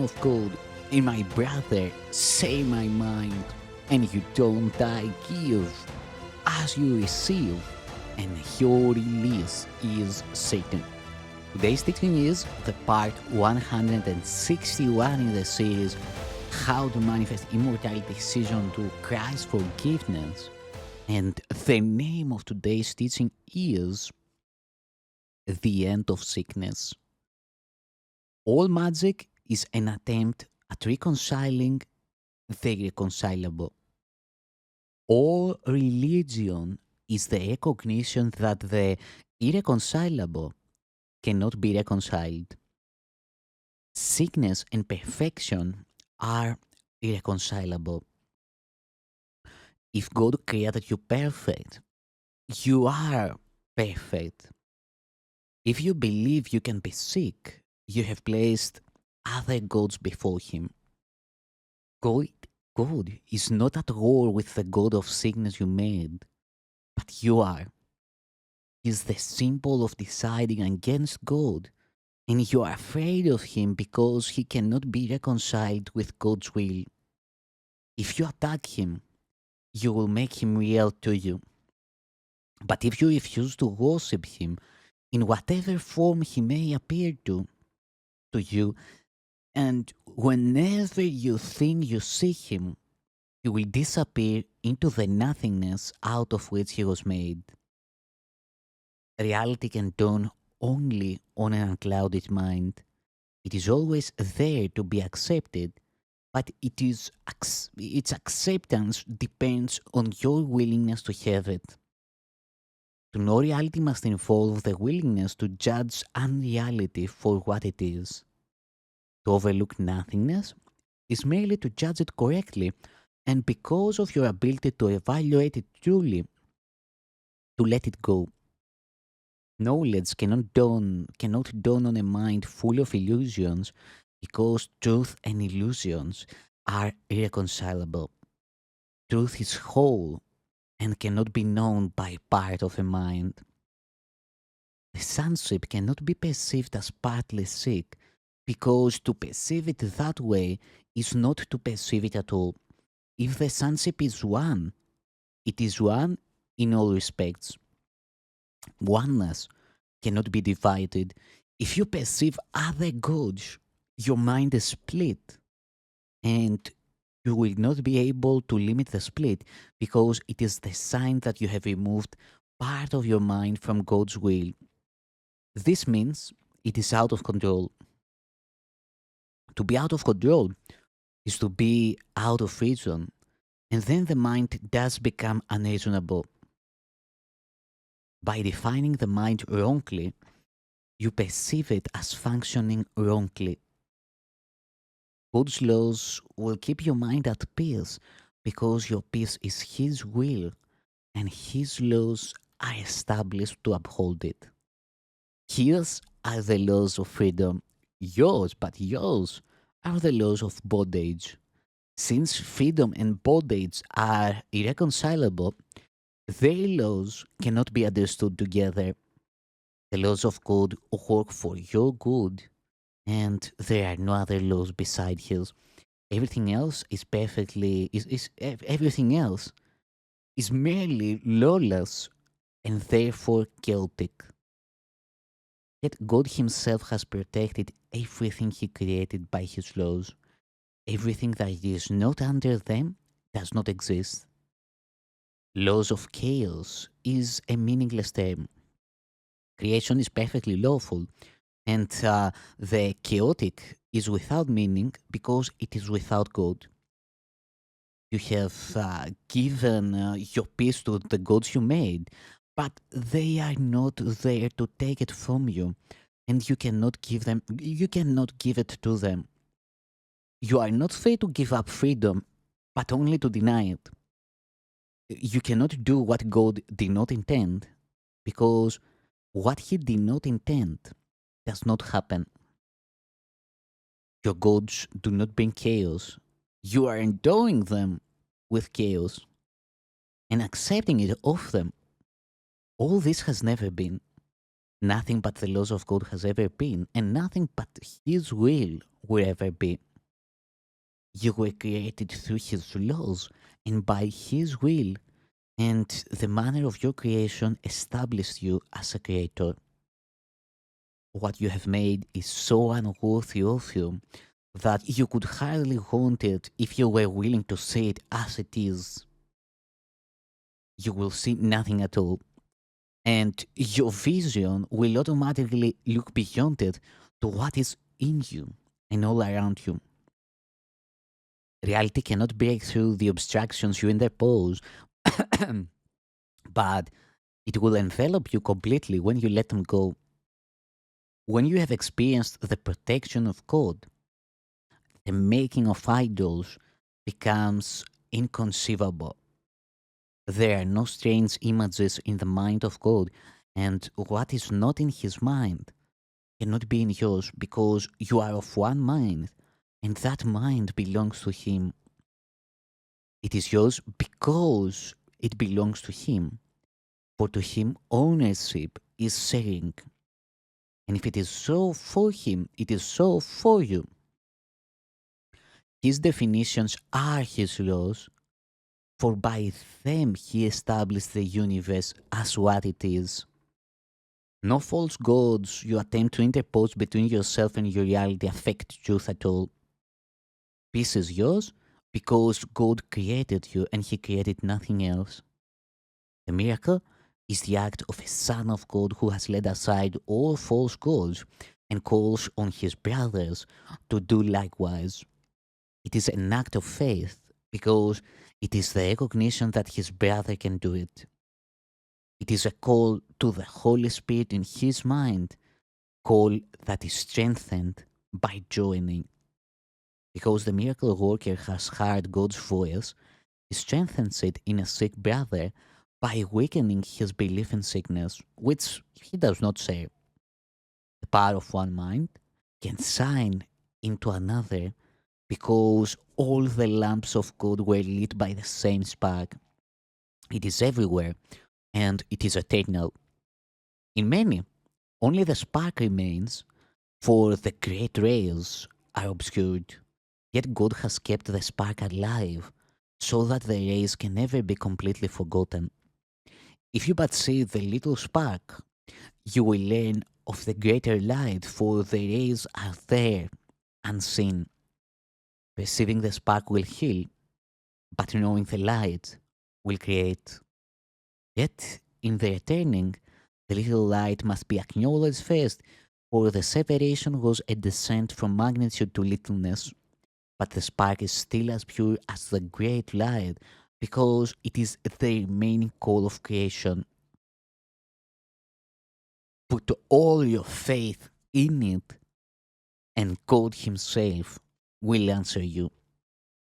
of God, and my brother, say my mind, and you don't I give, as you receive, and your release is Satan. Today's teaching is the part 161 in the series, How to Manifest Immortality Season to Christ's Forgiveness. And the name of today's teaching is The End of Sickness. All magic is an attempt at reconciling the irreconcilable. All religion is the recognition that the irreconcilable cannot be reconciled. Sickness and perfection are irreconcilable. If God created you perfect, you are perfect. If you believe you can be sick, you have placed other gods before Him. God, God is not at war with the God of sickness you made, but you are. He is the symbol of deciding against God, and you are afraid of Him because He cannot be reconciled with God's will. If you attack Him, you will make Him real to you. But if you refuse to worship Him in whatever form He may appear to you, and whenever you think you see Him, He will disappear into the nothingness out of which He was made. Reality can dawn only on an unclouded mind. It is always there to be accepted, but its acceptance depends on your willingness to have it. To know reality must involve the willingness to judge unreality for what it is. To overlook nothingness is merely to judge it correctly, and because of your ability to evaluate it truly, to let it go. Knowledge cannot dawn on a mind full of illusions because truth and illusions are irreconcilable. Truth is whole and cannot be known by part of a mind. The sonship cannot be perceived as partly sick because to perceive it that way is not to perceive it at all. If the sonship is one, it is one in all respects. Oneness cannot be divided. If you perceive other gods, your mind is split, and you will not be able to limit the split because it is the sign that you have removed part of your mind from God's will. This means it is out of control. To be out of control is to be out of reason, and then the mind does become unreasonable. By defining the mind wrongly, you perceive it as functioning wrongly. God's laws will keep your mind at peace because your peace is His will and His laws are established to uphold it. His are the laws of freedom. Yours are the laws of bondage. Since freedom and bondage are irreconcilable, their laws cannot be understood together. The laws of God work for your good, and there are no other laws beside His. Everything else is everything else is merely lawless and therefore chaotic. Yet God Himself has protected everything He created by His laws. Everything that is not under them does not exist. Laws of chaos is a meaningless term. Creation is perfectly lawful, and the chaotic is without meaning because it is without God. You have given your peace to the gods you made, but they are not there to take it from you, and you cannot give them. You cannot give it to them. You are not free to give up freedom, but only to deny it. You cannot do what God did not intend, because what He did not intend does not happen. Your gods do not bring chaos. You are endowing them with chaos and accepting it of them. All this has never been. Nothing but the laws of God has ever been, and nothing but His will will ever be. You were created through His laws and by His will, and the manner of your creation established you as a creator. What you have made is so unworthy of you that you could hardly want it if you were willing to see it as it is. You will see nothing at all, and your vision will automatically look beyond it to what is in you and all around you. Reality cannot break through the obstructions you interpose, but it will envelop you completely when you let them go. When you have experienced the protection of God, the making of idols becomes inconceivable. There are no strange images in the mind of God, and what is not in His mind cannot be in yours because you are of one mind, and that mind belongs to Him. It is yours because it belongs to Him, for to Him ownership is sharing. And if it is so for Him, it is so for you. His definitions are His laws, for by them He established the universe as what it is. No false gods you attempt to interpose between yourself and your reality affect truth at all. Peace is yours because God created you and He created nothing else. The miracle is the act of a Son of God who has laid aside all false gods and calls on His brothers to do likewise. It is an act of faith because it is the recognition that his brother can do it. It is a call to the Holy Spirit in his mind, call that is strengthened by joining. Because the miracle worker has heard God's voice, he strengthens it in a sick brother by weakening his belief in sickness, which he does not share. The power of one mind can shine into another because all the lamps of God were lit by the same spark. It is everywhere and it is eternal. In many, only the spark remains, for the great rays are obscured. Yet God has kept the spark alive so that the rays can never be completely forgotten. If you but see the little spark, you will learn of the greater light, for the rays are there, unseen. Perceiving the spark will heal, but knowing the light will create. Yet, in their turning, the little light must be acknowledged first, for the separation was a descent from magnitude to littleness. But the spark is still as pure as the great light, because it is the remaining call of creation. Put all your faith in it, and God Himself will answer you.